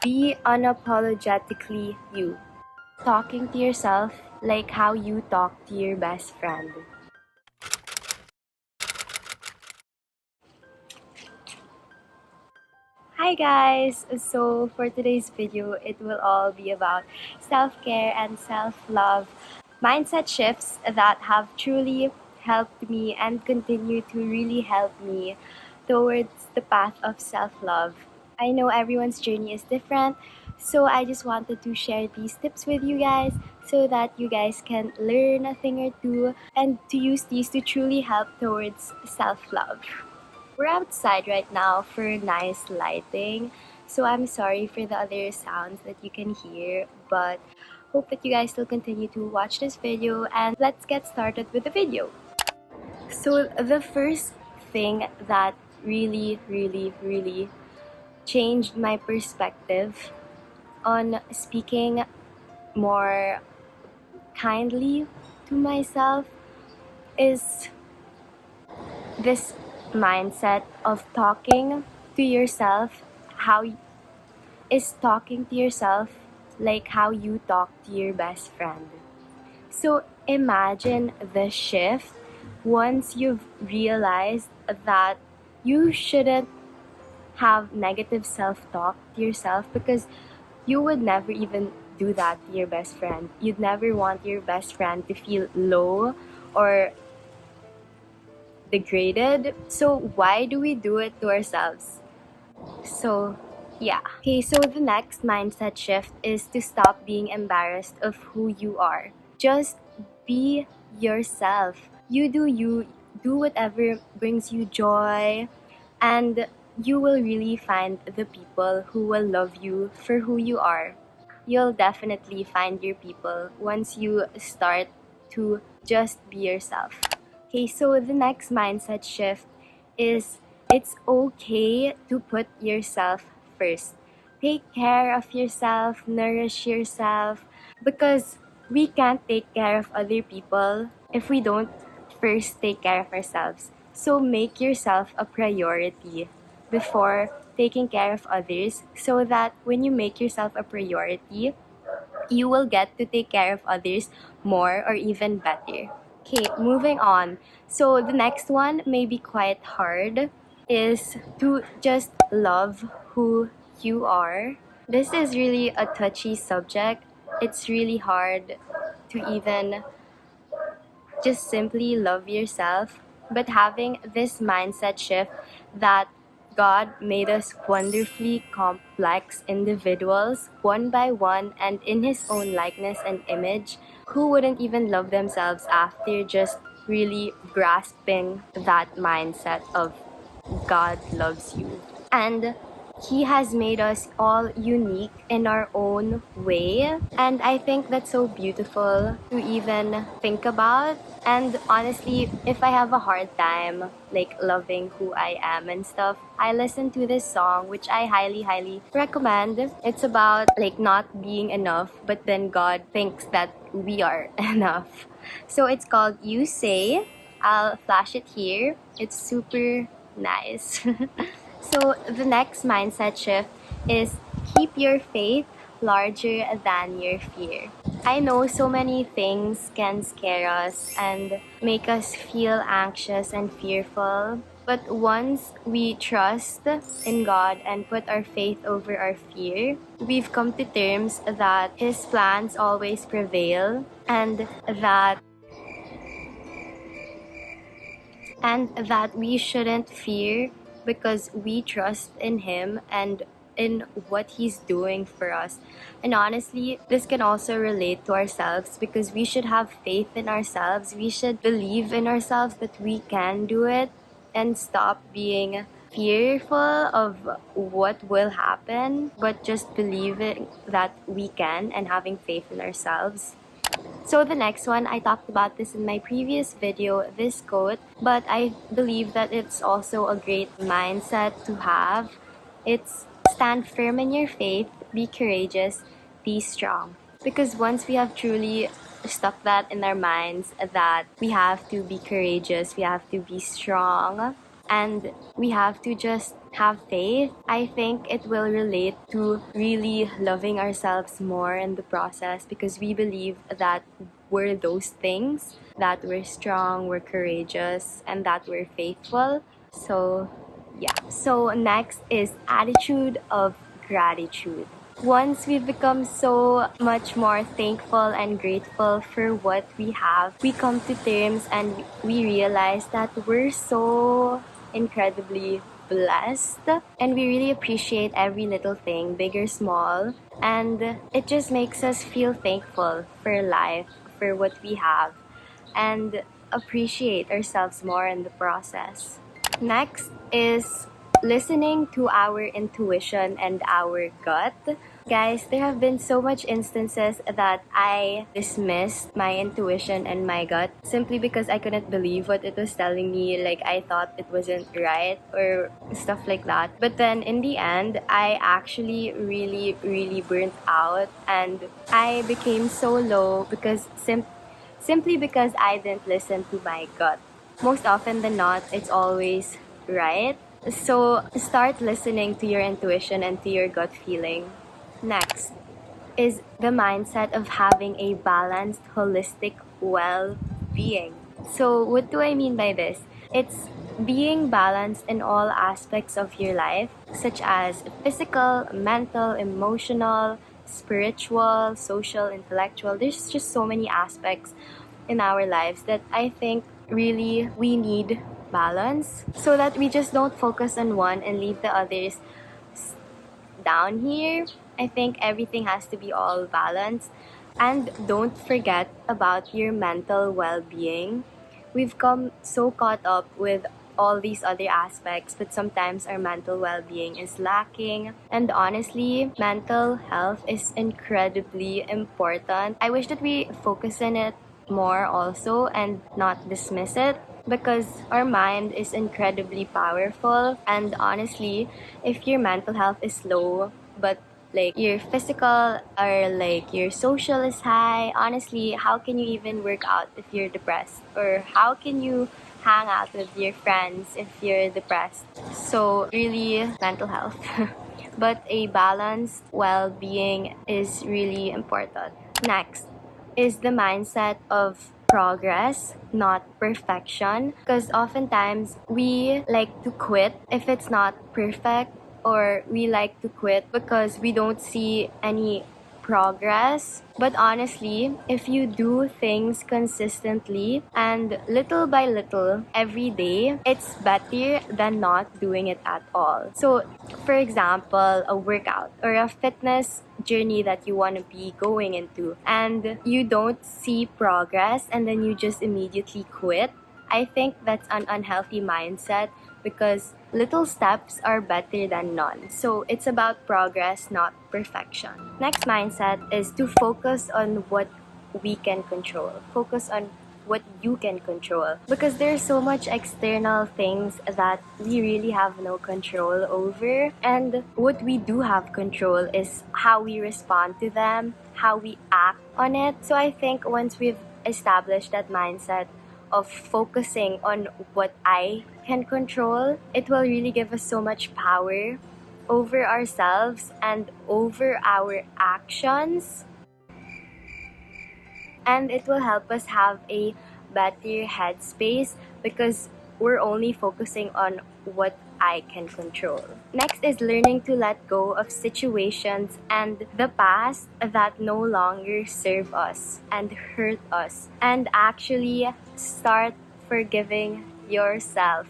Be unapologetically you. Talking to yourself like how you talk to your best friend. Hi guys! So for today's video, it will all be about self-care and self-love, mindset shifts that have truly helped me and continue to really help me towards the path of self-love. I know everyone's journey is different, so I just wanted to share these tips with you guys so that you guys can learn a thing or two and to use these to truly help towards self-love. We're outside right now for nice lighting, so I'm sorry for the other sounds that you can hear, but hope that you guys still continue to watch this video, and let's get started with the video. So the first thing that really changed my perspective on speaking more kindly to myself is this mindset of talking to yourself how is talking to yourself like how you talk to your best friend. So imagine the shift once you've realized that you shouldn't have negative self-talk to yourself, because you would never even do that to your best friend. You'd never want your best friend to feel low or degraded. So why do we do it to ourselves? So, yeah. Okay, so the next mindset shift is to stop being embarrassed of who you are. Just be yourself. You do whatever brings you joy, and you will really find the people who will love you for who you are. You'll definitely find your people once you start to just be yourself. Okay, so the next mindset shift is it's okay to put yourself first. Take care of yourself, nourish yourself, because we can't take care of other people if we don't first take care of ourselves. So make yourself a priority before taking care of others, so that when you make yourself a priority, you will get to take care of others more or even better. Okay, moving on. So the next one may be quite hard, is to just love who you are. This is really a touchy subject. It's really hard to even just simply love yourself, but having this mindset shift that God made us wonderfully complex individuals, one by one and in His own likeness and image. Who wouldn't even love themselves after just really grasping that mindset of God loves you? And He has made us all unique in our own way. And I think that's so beautiful to even think about. And honestly, if I have a hard time like loving who I am and stuff, I listen to this song which I highly recommend. It's about like not being enough, but then God thinks that we are enough. So it's called You Say. I'll flash it here. It's super nice. So the next mindset shift is keep your faith larger than your fear. I know so many things can scare us and make us feel anxious and fearful. But once we trust in God and put our faith over our fear, we've come to terms that His plans always prevail, and that we shouldn't fear because we trust in Him and in what He's doing for us. And honestly, this can also relate to ourselves, because we should have faith in ourselves. We should believe in ourselves that we can do it and stop being fearful of what will happen, but just believing that we can and having faith in ourselves. So the next one, I talked about this in my previous video, this quote, but I believe that it's also a great mindset to have. It's stand firm in your faith, be courageous, be strong. Because once we have truly stuck that in our minds that we have to be courageous, we have to be strong, and we have to just have faith, I think it will relate to really loving ourselves more in the process, because we believe that we're those things, that we're strong, we're courageous, and that we're faithful. So, yeah. So, next is attitude of gratitude. Once we've become so much more thankful and grateful for what we have, we come to terms and we realize that we're so incredibly blessed, and we really appreciate every little thing, big or small, and it just makes us feel thankful for life, for what we have, and appreciate ourselves more in the process. Next is listening to our intuition and our gut. Guys, there have been so much instances that I dismissed my intuition and my gut simply because I couldn't believe what it was telling me. Like, I thought it wasn't right or stuff like that. But then in the end, I actually really, really burnt out, and I became so low because simply because I didn't listen to my gut. Most often than not, it's always right. So start listening to your intuition and to your gut feeling. Next is the mindset of having a balanced, holistic well being. So, what do I mean by this? It's being balanced in all aspects of your life, such as physical, mental, emotional, spiritual, social, intellectual. There's just so many aspects in our lives that I think really we need balance, so that we just don't focus on one and leave the others down here. I think everything has to be all balanced. And don't forget about your mental well being. We've come so caught up with all these other aspects, but sometimes our mental well being is lacking. And honestly, mental health is incredibly important. I wish that we focus on it more also and not dismiss it, because our mind is incredibly powerful. And honestly, if your mental health is low but like your physical or like your social is high, honestly, how can you even work out if you're depressed, or how can you hang out with your friends if you're depressed? So really, mental health but a balanced well-being is really important. Next is the mindset of progress, not perfection. Because oftentimes we like to quit if it's not perfect, or we like to quit because we don't see any progress. But honestly, if you do things consistently and little by little every day, it's better than not doing it at all. So, for example, a workout or a fitness journey that you want to be going into, and you don't see progress and then you just immediately quit, I think that's an unhealthy mindset, because little steps are better than none. So it's about progress, not perfection. Next mindset is to focus on what we can control. Focus on what you can control, because there's so much external things that we really have no control over, and what we do have control is how we respond to them, how we act on it. So I think once we've established that mindset of focusing on what I can control, it will really give us so much power over ourselves and over our actions, and it will help us have a better headspace, because we're only focusing on what I can control. Next is learning to let go of situations and the past that no longer serve us and hurt us, and actually start forgiving yourself.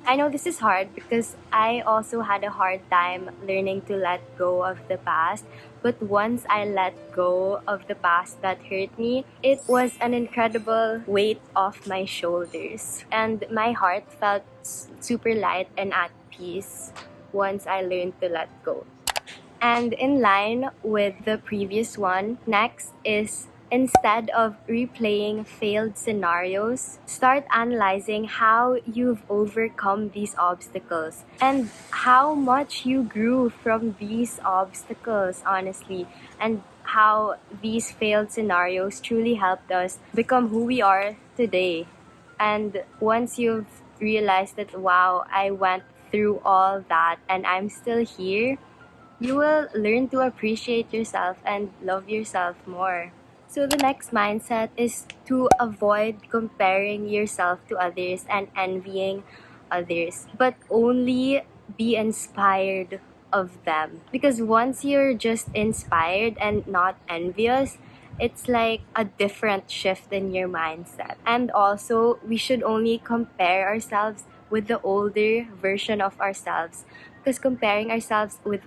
I know this is hard because I also had a hard time learning to let go of the past. But once I let go of the past that hurt me, it was an incredible weight off my shoulders. And my heart felt super light and at peace once I learned to let go. And in line with the previous one, next is, instead of replaying failed scenarios, start analyzing how you've overcome these obstacles and how much you grew from these obstacles, honestly, and how these failed scenarios truly helped us become who we are today. And once you've realized that, wow, I went through all that and I'm still here, you will learn to appreciate yourself and love yourself more. So the next mindset is to avoid comparing yourself to others and envying others, but only be inspired of them. Because once you're just inspired and not envious, it's like a different shift in your mindset. And also, we should only compare ourselves with the older version of ourselves, because comparing ourselves with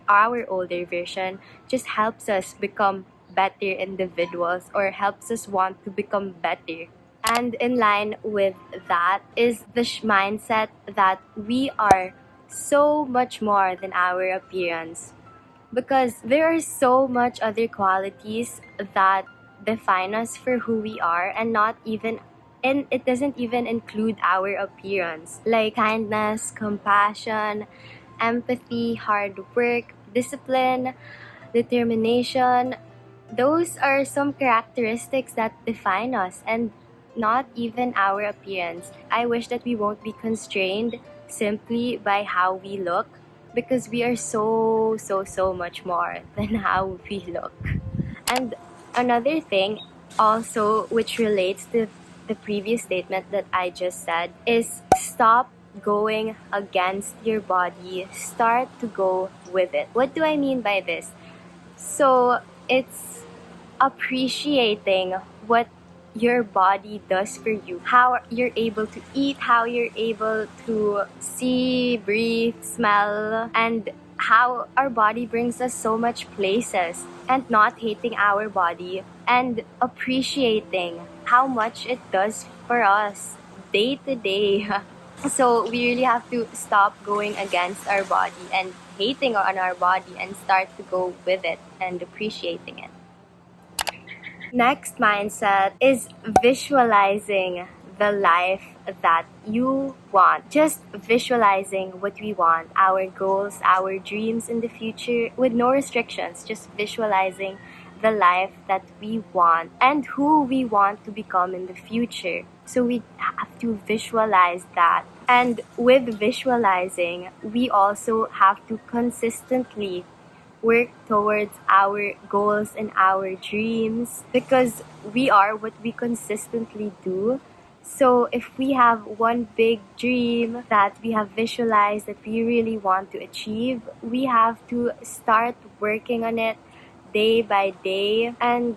our older version just helps us become better individuals or helps us want to become better. And in line with that is the mindset that we are so much more than our appearance, because there are so much other qualities that define us for who we are, and not even, and it doesn't even include our appearance, like kindness, compassion, empathy, hard work, discipline, determination. Those are some characteristics that define us, and not even our appearance. I wish that we won't be constrained simply by how we look, because we are so much more than how we look. And another thing also, which relates to the previous statement that I just said, is stop going against your body, start to go with it. What do I mean by this? So it's appreciating what your body does for you, how you're able to eat, how you're able to see, breathe, smell, and how our body brings us so much places, and not hating our body and appreciating how much it does for us day to day. So we really have to stop going against our body and hating on our body and start to go with it and appreciating it. Next mindset is visualizing the life that you want. Just visualizing what we want, our goals, our dreams in the future with no restrictions. Just visualizing the life that we want and who we want to become in the future. So we have to visualize that. And with visualizing, we also have to consistently work towards our goals and our dreams, because we are what we consistently do. So if we have one big dream that we have visualized that we really want to achieve, we have to start working on it day by day. And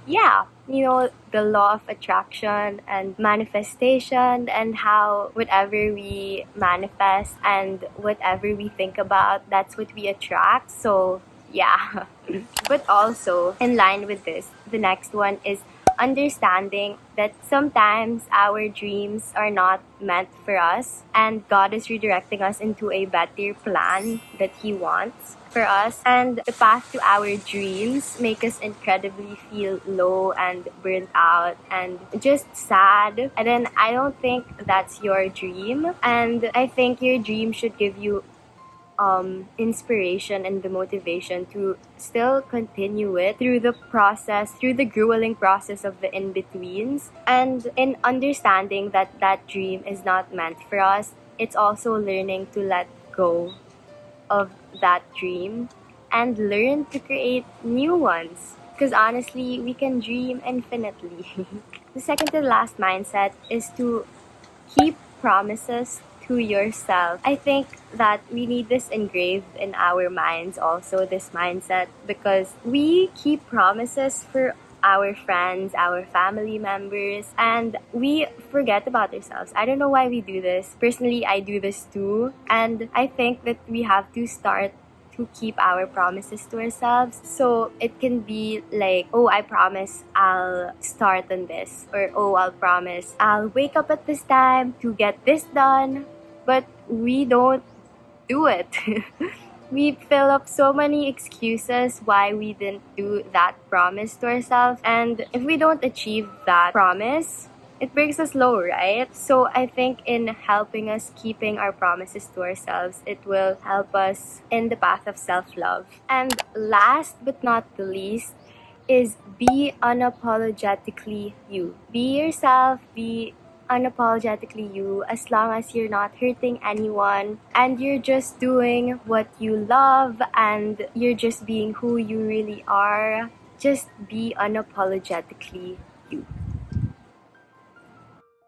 yeah, you know, the law of attraction and manifestation, and how whatever we manifest and whatever we think about, that's what we attract. So yeah. But also in line with this, the next one is understanding that sometimes our dreams are not meant for us, and God is redirecting us into a better plan that He wants for us. And the path to our dreams make us incredibly feel low and burnt out and just sad. And then I don't think that's your dream. And I think your dream should give you inspiration and the motivation to still continue it through the process, through the grueling process of the in-betweens. And in understanding that that dream is not meant for us, it's also learning to let go of that dream and learn to create new ones. Because honestly, we can dream infinitely. The second to the last mindset is to keep promises to yourself. I think that we need this engraved in our minds also, this mindset, because we keep promises for our friends, our family members, and we forget about ourselves. I don't know why we do this. Personally, I do this too. And I think that we have to start to keep our promises to ourselves. So it can be like, oh, I promise I'll start on this, or oh, I'll promise I'll wake up at this time to get this done. But we don't do it. We fill up so many excuses why we didn't do that promise to ourselves. And if we don't achieve that promise, it brings us low, right? So I think in helping us keeping our promises to ourselves, it will help us in the path of self-love. And last but not the least is be unapologetically you. Be yourself, be unapologetically you, as long as you're not hurting anyone and you're just doing what you love and you're just being who you really are. Just be unapologetically you.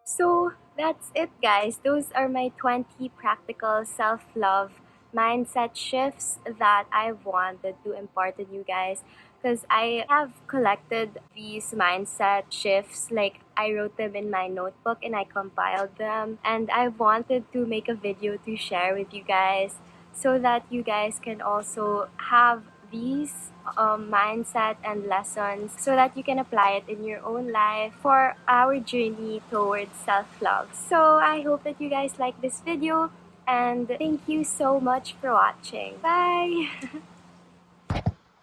So that's it, guys. Those are my 20 practical self love mindset shifts that I wanted to impart to you guys. Because I have collected these mindset shifts, like I wrote them in my notebook and I compiled them. And I wanted to make a video to share with you guys so that you guys can also have these mindset and lessons so that you can apply it in your own life for our journey towards self-love. So I hope that you guys like this video and thank you so much for watching. Bye!